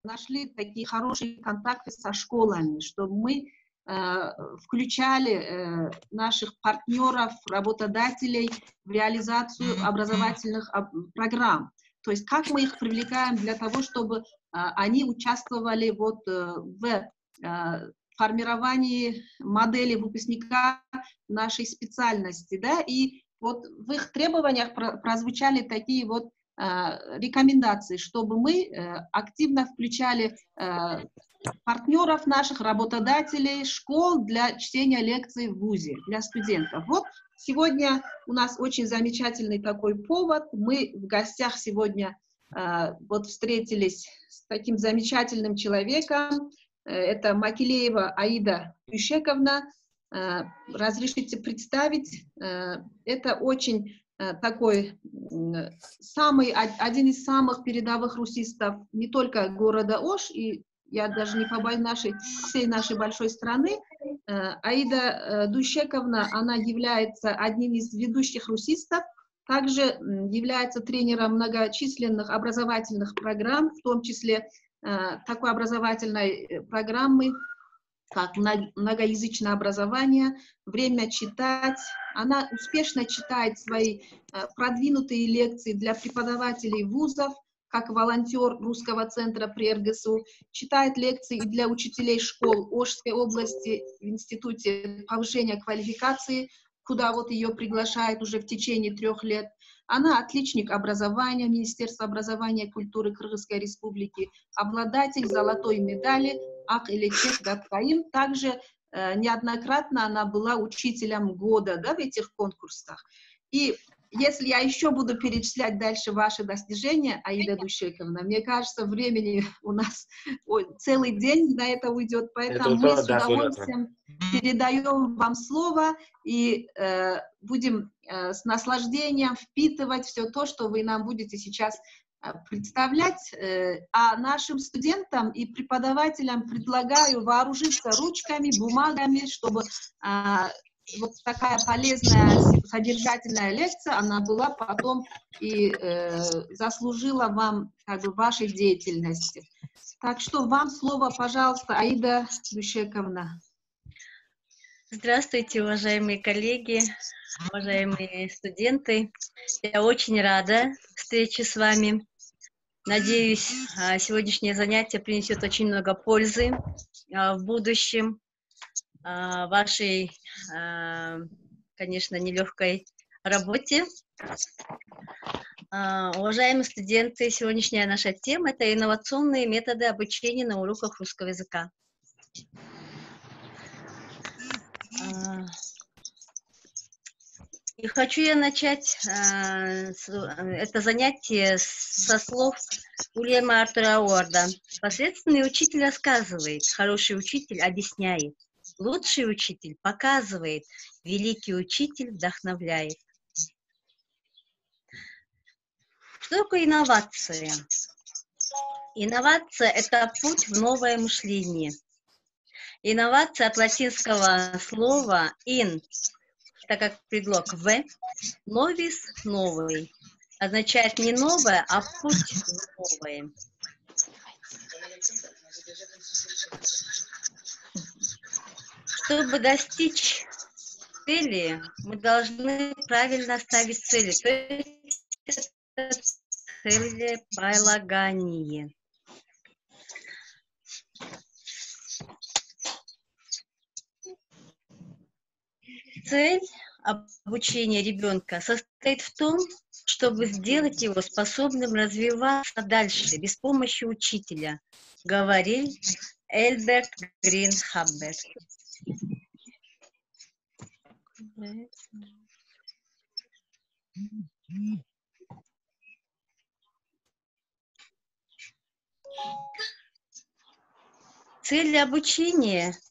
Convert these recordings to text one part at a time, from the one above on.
нашли такие хорошие контакты со школами, чтобы мы включали наших партнеров, работодателей в реализацию образовательных программ. То есть как мы их привлекаем для того, чтобы они участвовали вот в формировании модели выпускника нашей специальности, да, и вот в их требованиях прозвучали такие вот рекомендации, чтобы мы активно включали партнеров наших, работодателей, школ для чтения лекций в ВУЗе для студентов. Вот сегодня у нас очень замечательный такой повод. Мы в гостях сегодня вот встретились с таким замечательным человеком. Это Макилеева Аида Дюшековна. Разрешите представить. Это очень такой один из самых передовых русистов не только города Ош, и я даже не побоюсь всей нашей большой страны. Аида Дюшековна, она является одним из ведущих русистов, также является тренером многочисленных образовательных программ, в том числе такой образовательной программы, как многоязычное образование, время читать. Она успешно читает свои продвинутые лекции для преподавателей вузов, как волонтер Русского центра при РГСУ, читает лекции и для учителей школ Ошской области в Институте повышения квалификации, куда вот ее приглашают уже в течение 3 лет. Она отличник образования Министерства образования и культуры Кыргызской Республики, обладатель золотой медали Ак Элекчек Гаткаим. Также неоднократно она была учителем года, да, в этих конкурсах. И если я еще буду перечислять дальше ваши достижения, Аида Дюшековна, мне кажется, времени у нас целый день на это уйдет, поэтому мы с удовольствием передаем вам слово и будем с наслаждением впитывать все то, что вы нам будете сейчас представлять. А нашим студентам и преподавателям предлагаю вооружиться ручками, бумагами, чтобы вот такая полезная, содержательная лекция, она была потом и заслужила вам как бы вашей деятельности. Так что вам слово, пожалуйста, Аида Дюшековна. Здравствуйте, уважаемые коллеги, уважаемые студенты. Я очень рада встрече с вами. Надеюсь, сегодняшнее занятие принесет очень много пользы в будущем вашей, конечно, нелегкой работе. Уважаемые студенты, сегодняшняя наша тема – это инновационные методы обучения на уроках русского языка. И хочу я начать это занятие со слов Уильяма Артура Уорда. Посредственный учитель рассказывает, хороший учитель объясняет, лучший учитель показывает, великий учитель вдохновляет. Что такое инновация? Инновация – это путь в новое мышление. Инновация от латинского слова «in», так как предлог «в», «новис» – «новый», означает не новое, а путь в новое. Чтобы достичь цели, мы должны правильно ставить цели. То есть это целеполагание. Цель обучения ребенка состоит в том, чтобы сделать его способным развиваться дальше, без помощи учителя, говорил Эльберт Грин Хабберт. Цель обучения –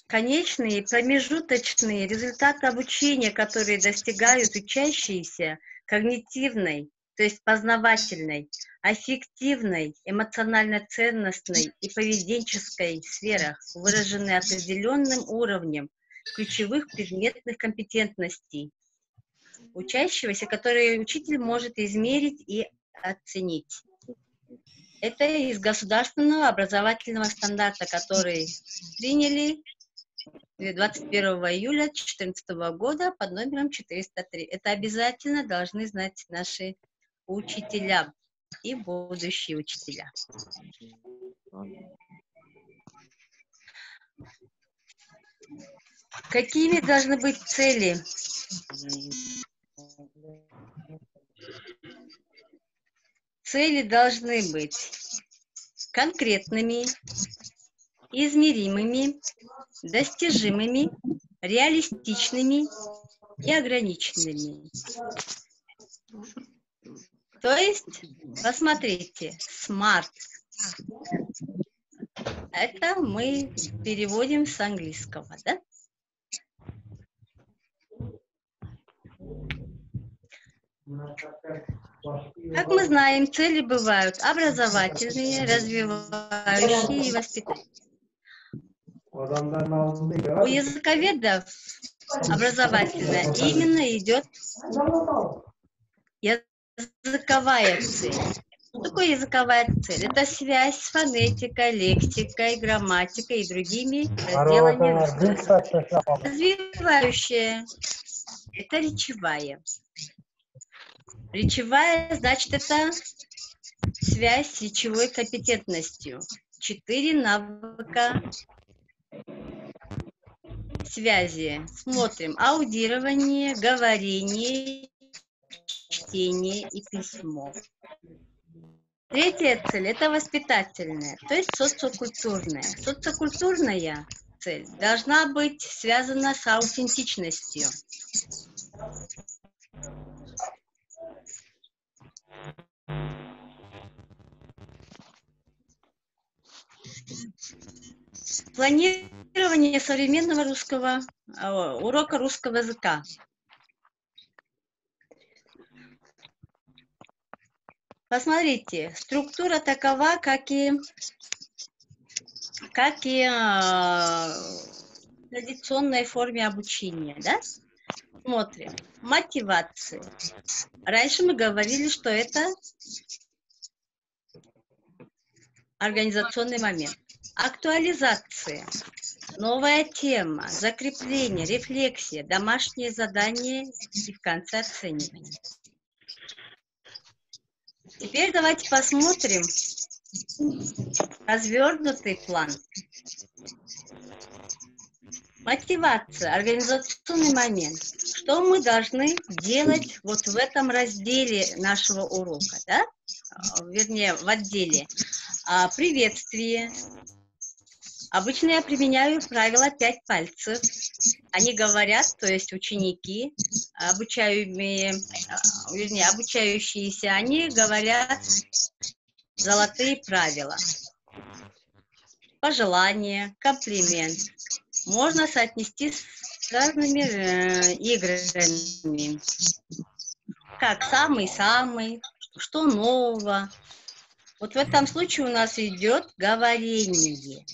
конечные и промежуточные результаты обучения, которые достигают учащиеся когнитивной, то есть познавательной, аффективной, эмоционально-ценностной и поведенческой сферах, выраженные определенным уровнем ключевых предметных компетентностей учащегося, которые учитель может измерить и оценить. Это из государственного образовательного стандарта, который приняли 21 июля 2014 года под номером 403. Это обязательно должны знать наши учителя и будущие учителя. Какими должны быть цели? Цели должны быть конкретными, измеримыми, достижимыми, реалистичными и ограниченными. То есть, посмотрите, SMART. Это мы переводим с английского, да? Как мы знаем, цели бывают образовательные, развивающие и воспитательные. У языковедов образовательная именно идет языковая цель. Что такое языковая цель? Это связь с фонетикой, лексикой, грамматикой и другими разделами русского. Развивающая – это речевая. Речевая, значит, это связь с речевой компетентностью. 4 навыка связи. Смотрим. Аудирование, говорение, чтение и письмо. Третья цель – это воспитательная, то есть социокультурная. Социокультурная цель должна быть связана с аутентичностью. Планирование современного урока русского языка. Посмотрите, структура такова, как и в традиционной форме обучения, да? Смотрим. Мотивация. Раньше мы говорили, что это организационный момент. Актуализация. Новая тема. Закрепление, рефлексия, домашние задания и в конце оценивание. Теперь давайте посмотрим развернутый план. Мотивация, организационный момент. Что мы должны делать вот в этом разделе нашего урока, да? Вернее, в отделе. Приветствие. Обычно я применяю правило 5 пальцев. Они говорят, то есть ученики, обучающиеся, они говорят золотые правила. Пожелание, комплимент. Можно соотнести с разными играми. Как самый-самый, что нового. Вот в этом случае у нас идет говорение.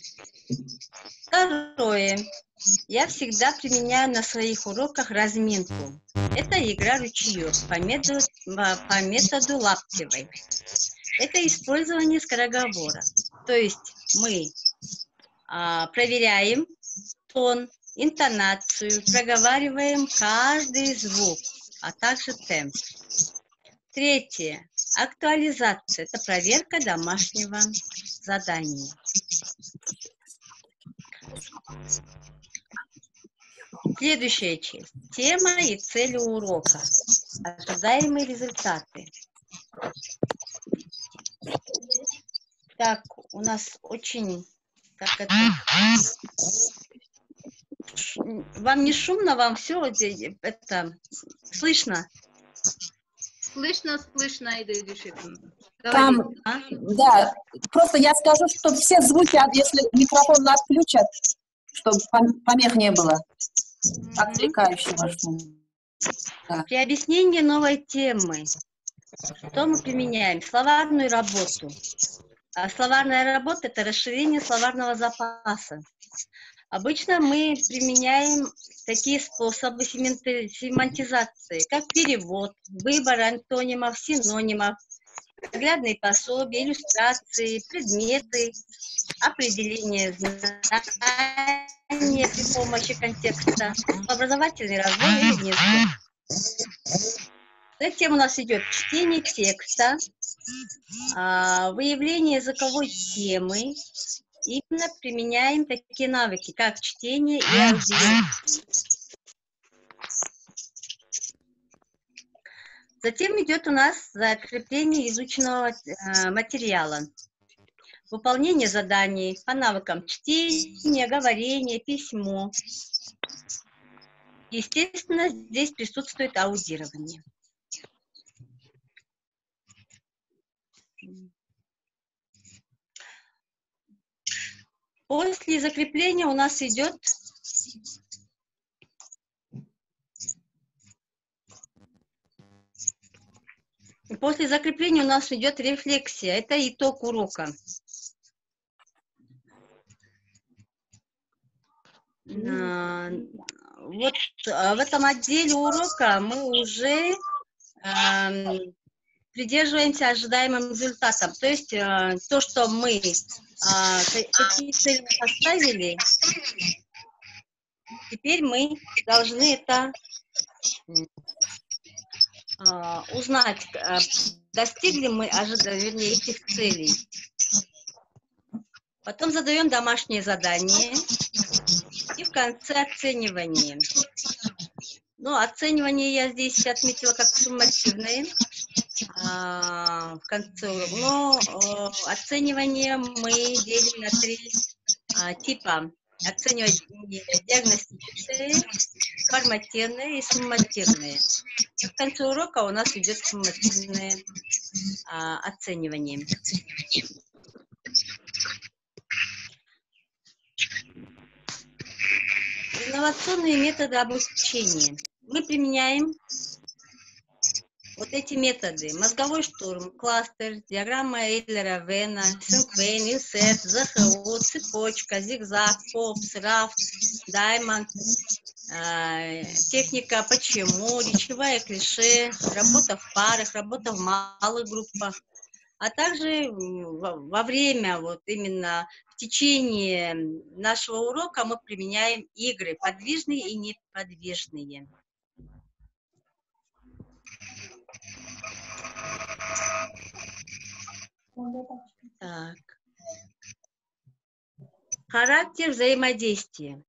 Второе. Я всегда применяю на своих уроках разминку. Это игра ручеек по методу Лаптевой. Это использование скороговорок. То есть мы проверяем тон, интонацию, проговариваем каждый звук, а также темп. Третье. Актуализация. Это проверка домашнего задания. Следующая часть. Тема и цели урока. Ожидаемые результаты. Так, у нас очень... Вам не шумно? Вам все это слышно? Слышно, Аида Юдишевна. Там, да, просто я скажу, что все звуки, если микрофон отключат, чтобы помех не было, отвлекающего шума. Да. При объяснении новой темы, что мы применяем? Словарную работу. Словарная работа – это расширение словарного запаса. Обычно мы применяем такие способы семантизации, как перевод, выбор антонимов, синонимов, наглядные пособия, иллюстрации, предметы, определение знания при помощи контекста, образовательный разбор или вместо. Затем у нас идет чтение текста, выявление языковой темы. Именно применяем такие навыки, как чтение и аудио. Затем идет у нас закрепление изученного материала. Выполнение заданий по навыкам чтения, говорения, письмо. Естественно, здесь присутствует аудирование. После закрепления у нас идет рефлексия. Это итог урока. Вот в этом отделе урока мы уже придерживаемся ожидаемым результатом. То есть то, что мы какие цели поставили, теперь мы должны это узнать, достигли мы этих целей. Потом задаем домашнее задание и в конце оценивание. Ну, оценивание я здесь отметила как суммативное в конце урока. Но оценивание мы делим на 3 типа. Оценивание диагностическое, формативное и суммативное. И в конце урока у нас идет суммативное оценивание. Инновационные методы обучения. Мы применяем вот эти методы. Мозговой штурм, кластер, диаграмма Эйлера-Вена, Синквейн, инсерт, ЗХО, цепочка, зигзаг, попс, рафт, даймонд, техника почему, речевая клише, работа в парах, работа в малых группах. А также во время, вот именно в течение нашего урока мы применяем игры, подвижные и неподвижные. Так. Характер взаимодействия.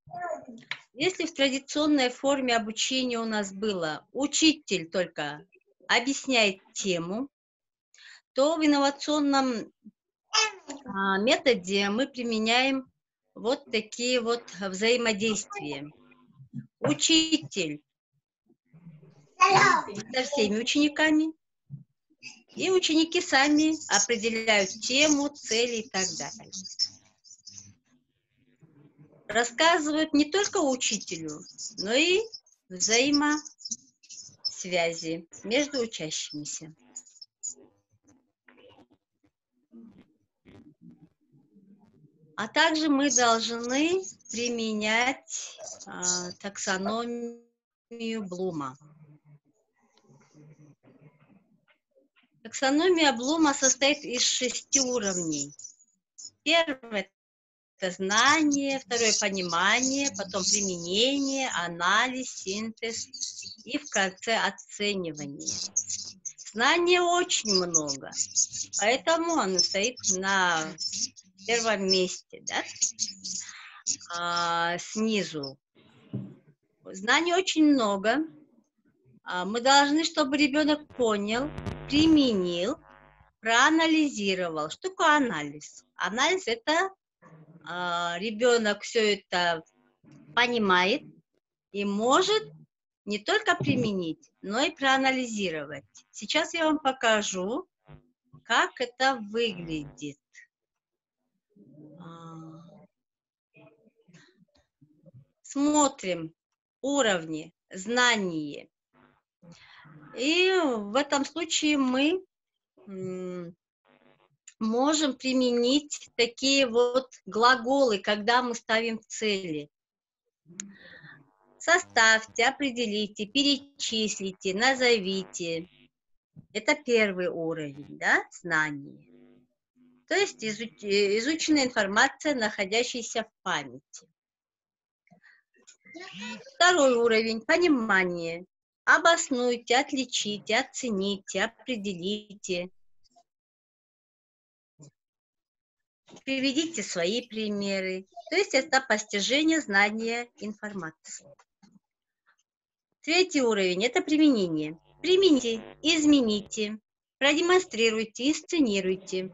Если в традиционной форме обучения у нас было учитель только объясняет тему, то в инновационном методе мы применяем вот такие вот взаимодействия. Учитель со всеми учениками, и ученики сами определяют тему, цели и так далее. Рассказывают не только учителю, но и взаимосвязи между учащимися. А также мы должны применять таксономию Блума. Таксономия Блума состоит из 6 уровней. Первый – это знание, второе – понимание, потом применение, анализ, синтез и в конце оценивание. Знания очень много, поэтому оно стоит на первом месте, да? Снизу. Знаний очень много. Мы должны, чтобы ребенок понял, применил, проанализировал. Что такое анализ? Анализ – это ребенок все это понимает и может не только применить, но и проанализировать. Сейчас я вам покажу, как это выглядит. Смотрим уровни знания. И в этом случае мы можем применить такие вот глаголы, когда мы ставим цели. Составьте, определите, перечислите, назовите. Это первый уровень, да, знания. То есть изученная информация, находящаяся в памяти. Второй уровень – понимание. Обоснуйте, отличите, оцените, определите. Приведите свои примеры. То есть это постижение знания информации. Третий уровень – это применение. Примените, измените, продемонстрируйте, инсценируйте.